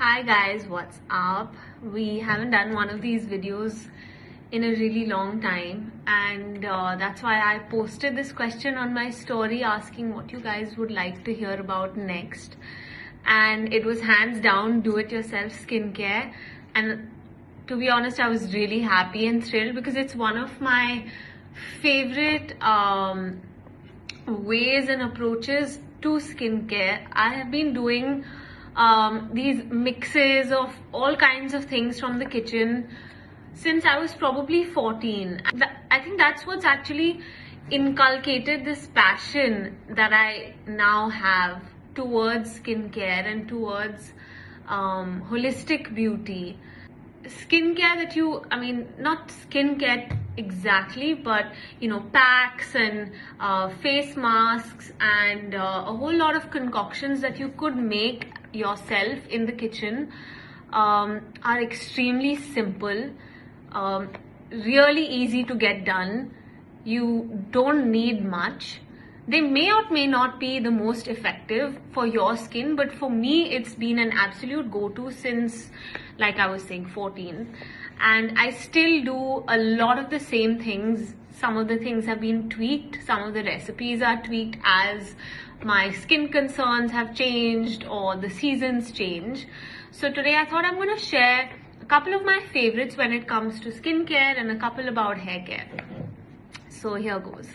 Hi guys, what's up? We haven't done one of these videos in a really long time, and that's why I posted this question on my story asking what you guys would like to hear about next. And it was hands down do-it-yourself skincare, and to be honest, I was really happy and thrilled because it's one of my favorite ways and approaches to skincare. I have been doing these mixes of all kinds of things from the kitchen since I was probably 14. I think that's what's actually inculcated this passion that I now have towards skincare and towards holistic beauty. Skincare that not skincare exactly, but packs and face masks and a whole lot of concoctions that you could make yourself in the kitchen are extremely simple, really easy to get done. You don't need much. They may or may not be the most effective for your skin, but for me it's been an absolute go-to since, like I was saying, 14. And I still do a lot of the same things. Some of the things have been tweaked, some of the recipes are tweaked as my skin concerns have changed or the seasons change. So today I thought I'm going to share a couple of my favorites when it comes to skincare and a couple about hair care. So here goes.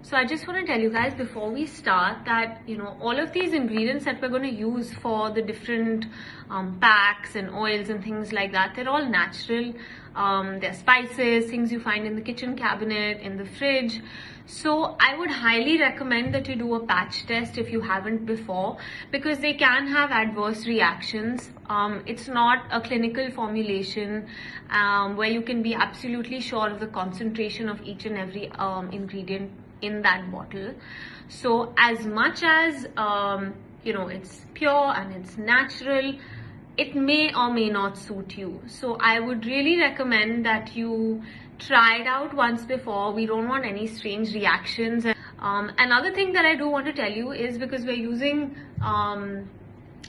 So I just want to tell you guys before we start that all of these ingredients that we're going to use for the different packs and oils and things like that, they're all natural. They're spices, things you find in the kitchen cabinet, in the fridge. So I would highly recommend that you do a patch test if you haven't before, because they can have adverse reactions. It's not a clinical formulation where you can be absolutely sure of the concentration of each and every ingredient in that bottle. So as much as it's pure and it's natural, it may or may not suit you. So I would really recommend that you try it out once before. We don't want any strange reactions. Another thing that I do want to tell you is, because we're using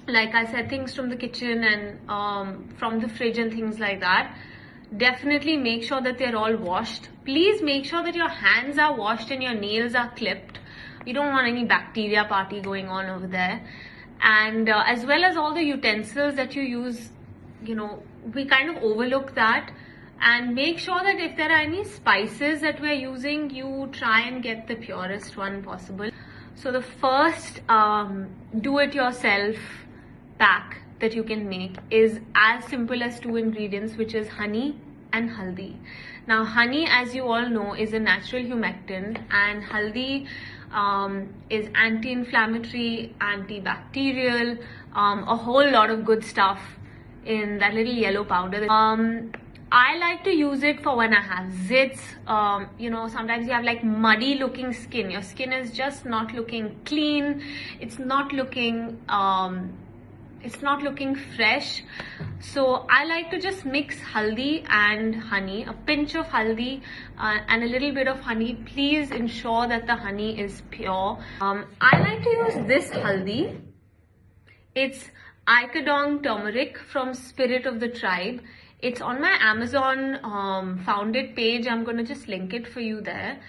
like I said, things from the kitchen and from the fridge and things like that, definitely make sure that they're all washed. Please make sure that your hands are washed and your nails are clipped. You don't want any bacteria party going on over there. And as well as all the utensils that you use, we kind of overlook that. And make sure that if there are any spices that we're using, you try and get the purest one possible. So the first do-it-yourself pack that you can make is as simple as 2 ingredients, which is honey and haldi. Now honey, as you all know, is a natural humectant, and haldi is anti-inflammatory, antibacterial, a whole lot of good stuff in that little yellow powder. I like to use it for when I have zits. Sometimes you have like muddy looking skin. Your skin is just not looking clean. It's not looking fresh. So I like to just mix haldi and honey, a pinch of haldi and a little bit of honey. Please ensure that the honey is pure. I like to use this haldi. It's Icodong turmeric from Spirit of the Tribe. It's on my Amazon found it page. I'm going to just link it for you there.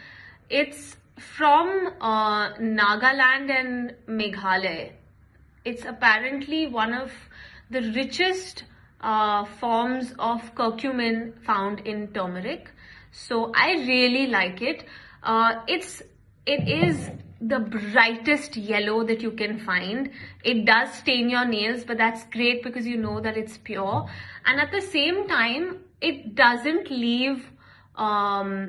It's from Nagaland and Meghalaya. It's apparently one of the richest forms of curcumin found in turmeric. So I really like it. It is the brightest yellow that you can find. It does stain your nails, but that's great because you know that it's pure. And at the same time, it doesn't leave a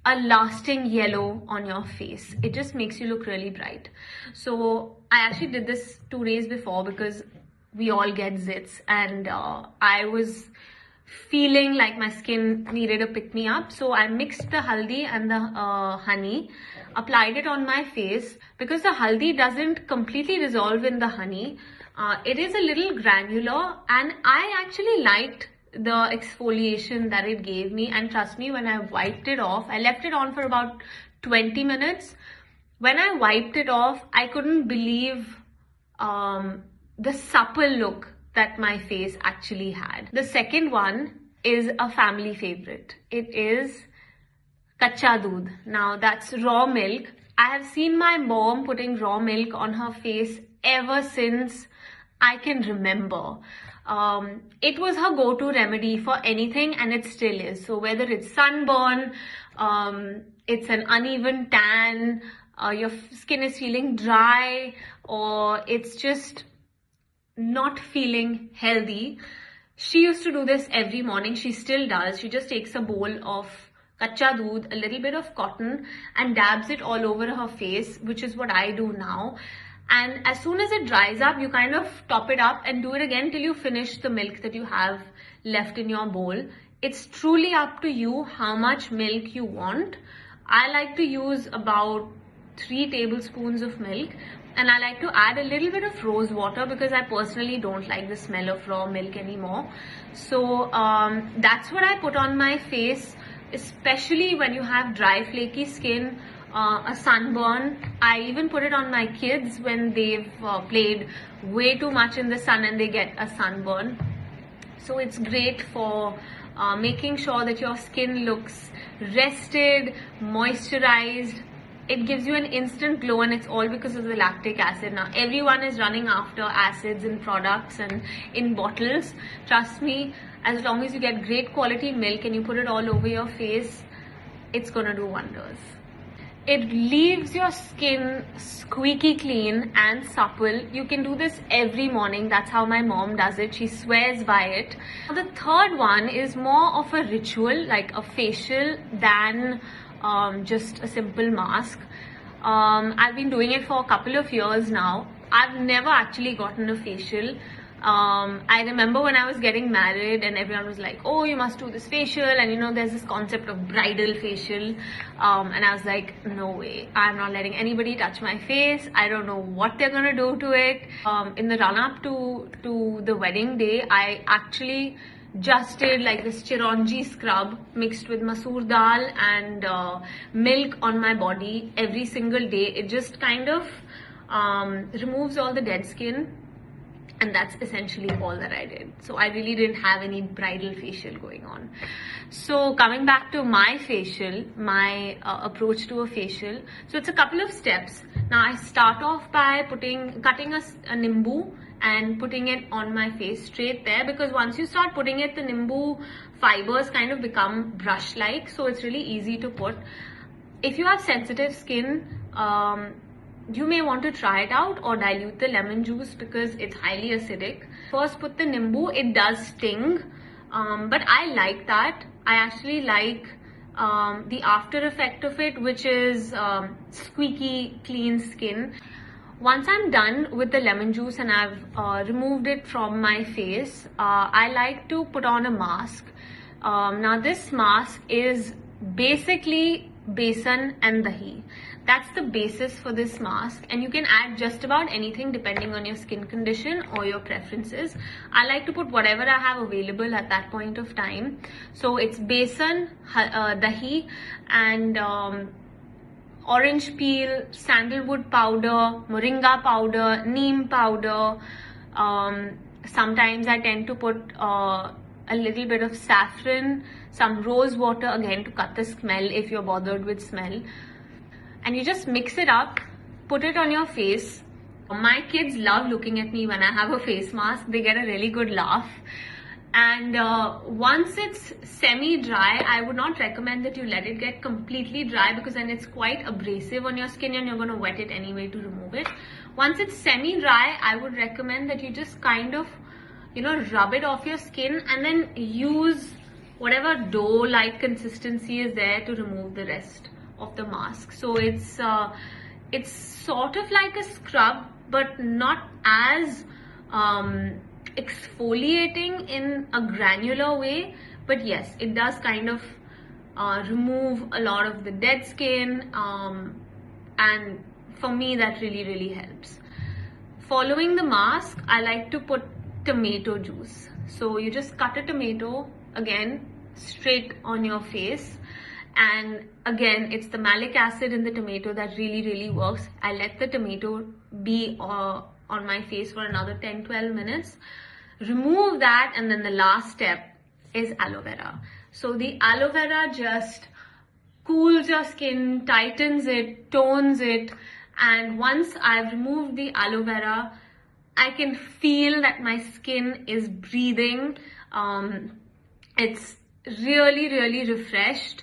lasting yellow on your face. It just makes you look really bright. So I actually did this 2 days before because we all get zits, and I was feeling like my skin needed a pick-me-up. So I mixed the haldi and the honey, applied it on my face. Because the haldi doesn't completely dissolve in the honey, it is a little granular, and I actually liked the exfoliation that it gave me. And trust me, when I wiped it off, I left it on for about 20 minutes. When I wiped it off, I couldn't believe the supple look that my face actually had. The second one is a family favorite. It is Kacha doodh. Now that's raw milk. I have seen my mom putting raw milk on her face ever since I can remember. It was her go-to remedy for anything, and it still is. So whether it's sunburn, it's an uneven tan, your skin is feeling dry, or it's just not feeling healthy, she used to do this every morning. She still does. She just takes a bowl of kacha doodh, a little bit of cotton, and dabs it all over her face, which is what I do now. And as soon as it dries up, you kind of top it up and do it again till you finish the milk that you have left in your bowl. It's truly up to you how much milk you want. I like to use about 3 tablespoons of milk, and I like to add a little bit of rose water because I personally don't like the smell of raw milk anymore. So that's what I put on my face, especially when you have dry, flaky skin, a sunburn. I even put it on my kids when they've played way too much in the sun and they get a sunburn. So it's great for making sure that your skin looks rested, moisturized. It gives you an instant glow, and it's all because of the lactic acid. Now everyone is running after acids in products and in bottles. Trust me, as long as you get great quality milk and you put it all over your face, it's gonna do wonders. It leaves your skin squeaky clean and supple. You can do this every morning. That's how my mom does it. She swears by it. The third one is more of a ritual, like a facial, than just a simple mask. I've been doing it for a couple of years now. I've never actually gotten a facial. I remember when I was getting married and everyone was like, oh, you must do this facial, and you know there's this concept of bridal facial, and I was like, no way, I'm not letting anybody touch my face. I don't know what they're gonna do to it. In the run up to the wedding day, I actually just did like this chironji scrub mixed with masoor dal and milk on my body every single day. It just kind of removes all the dead skin, and that's essentially all that I did. So I really didn't have any bridal facial going on. So coming back to my facial, my approach to a facial. So it's a couple of steps. Now I start off by cutting a nimbu and putting it on my face straight there, because once you start putting it, the nimbu fibers kind of become brush-like, so it's really easy to put. If you have sensitive skin, you may want to try it out or dilute the lemon juice because it's highly acidic. First put the nimbu. It does sting, but I like that. I actually like the after effect of it, which is squeaky clean skin. Once I'm done with the lemon juice and I've removed it from my face, I like to put on a mask. Now this mask is basically besan and dahi. That's the basis for this mask, and you can add just about anything depending on your skin condition or your preferences. I like to put whatever I have available at that point of time. So it's besan, dahi, and orange peel, sandalwood powder, moringa powder, neem powder. Sometimes I tend to put a little bit of saffron, some rose water, again to cut the smell if you're bothered with smell. And you just mix it up, put it on your face. My kids love looking at me when I have a face mask. They get a really good laugh. And once it's semi-dry, I would not recommend that you let it get completely dry, because then it's quite abrasive on your skin and you're going to wet it anyway to remove it. Once it's semi-dry, I would recommend that you just kind of, rub it off your skin and then use whatever dough-like consistency is there to remove the rest of the mask. So it's sort of like a scrub, but not as exfoliating in a granular way. But yes, it does kind of remove a lot of the dead skin, and for me that really helps. Following the mask, I like to put tomato juice. So you just cut a tomato, again straight on your face. And again, it's the malic acid in the tomato that really works. I let the tomato be on my face for another 10-12 minutes. remove that, and then the last step is aloe vera. So the aloe vera just cools your skin, tightens it, tones it, and once I've removed the aloe vera, I can feel that my skin is breathing. It's really refreshed.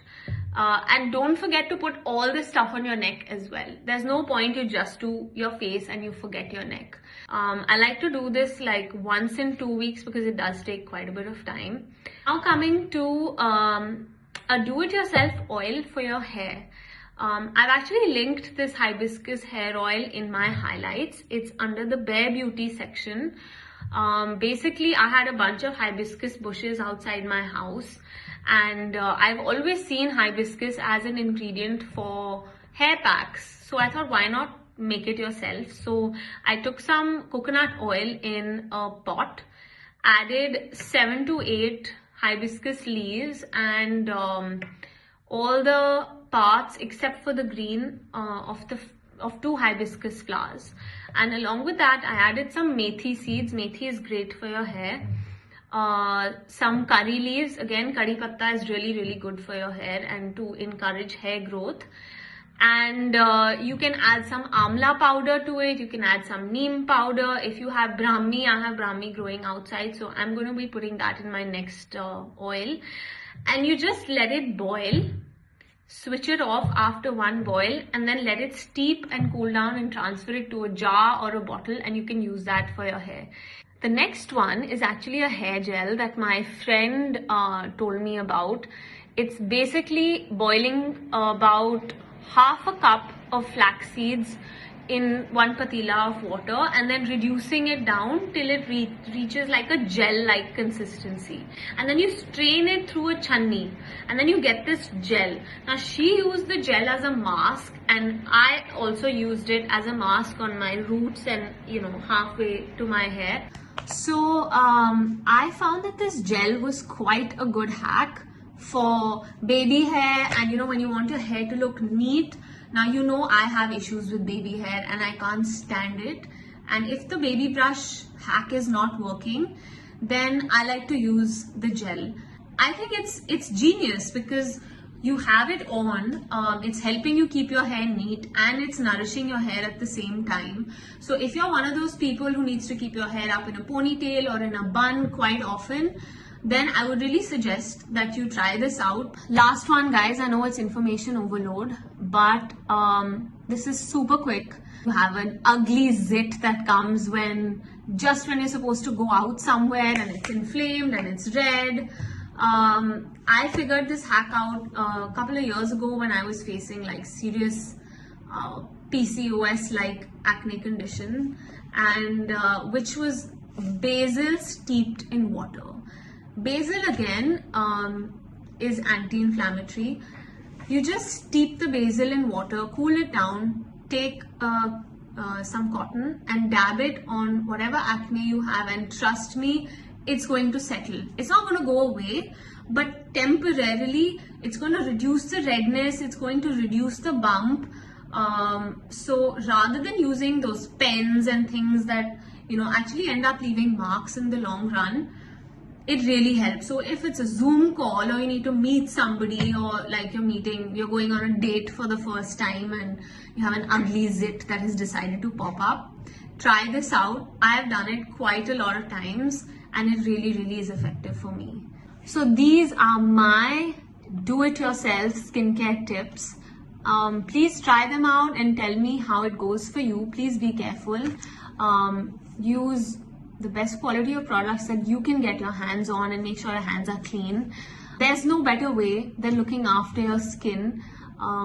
And don't forget to put all this stuff on your neck as well. There's no point you just do your face and you forget your neck. I like to do this like once in 2 weeks because it does take quite a bit of time. Now coming to a do-it-yourself oil for your hair. I've actually linked this hibiscus hair oil in my highlights. It's under the Bare Beauty section. Basically, I had a bunch of hibiscus bushes outside my house, and I've always seen hibiscus as an ingredient for hair packs. So I thought, why not make it yourself? So I took some coconut oil in a pot, added 7 to 8 hibiscus leaves, and all the parts except for the green of 2 hibiscus flowers. And along with that, I added some methi seeds. Methi is great for your hair. Some curry leaves. Again, curry patta is really good for your hair and to encourage hair growth. And you can add some amla powder to it. You can add some neem powder. If you have brahmi, I have brahmi growing outside, so I'm going to be putting that in my next oil. And you just let it boil. Switch it off after one boil, and then let it steep and cool down and transfer it to a jar or a bottle, and you can use that for your hair. The next one is actually a hair gel that my friend told me about. It's basically boiling about half a cup of flax seeds in 1 patila of water and then reducing it down till it reaches like a gel-like consistency. And then you strain it through a channi and then you get this gel. Now she used the gel as a mask, and I also used it as a mask on my roots and halfway to my hair. So I found that this gel was quite a good hack for baby hair, and when you want your hair to look neat. Now I have issues with baby hair and I can't stand it, and if the baby brush hack is not working, then I like to use the gel. I think it's genius because you have it on, it's helping you keep your hair neat and it's nourishing your hair at the same time. So if you're one of those people who needs to keep your hair up in a ponytail or in a bun quite often, then I would really suggest that you try this out. Last one, guys, I know it's information overload, but this is super quick. You have an ugly zit that comes just when you're supposed to go out somewhere and it's inflamed and it's red. I figured this hack out a couple of years ago when I was facing like serious PCOS like acne condition, and which was basil steeped in water. Basil again is anti-inflammatory. You just steep the basil in water, cool it down, take some cotton and dab it on whatever acne you have, and trust me, it's going to settle. It's not going to go away, but temporarily it's going to reduce the redness, it's going to reduce the bump. So rather than using those pens and things that actually end up leaving marks in the long run, it really helps. So if it's a Zoom call or you need to meet somebody, or like you're going on a date for the first time and you have an ugly zit that has decided to pop up, try this out. I have done it quite a lot of times and it really is effective for me. So these are my do-it-yourself skincare tips. Please try them out and tell me how it goes for you. Please be careful. Use the best quality of products that you can get your hands on and make sure your hands are clean. There's no better way than looking after your skin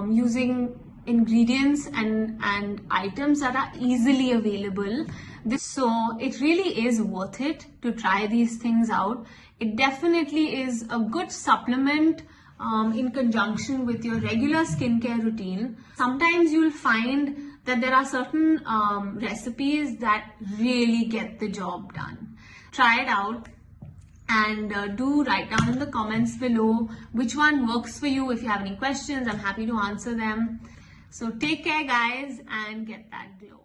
using ingredients and items that are easily available. So it really is worth it to try these things out. It definitely is a good supplement in conjunction with your regular skincare routine. Sometimes you'll find that there are certain recipes that really get the job done. Try it out and do write down in the comments below which one works for you. If you have any questions, I'm happy to answer them. So take care, guys, and get that glow.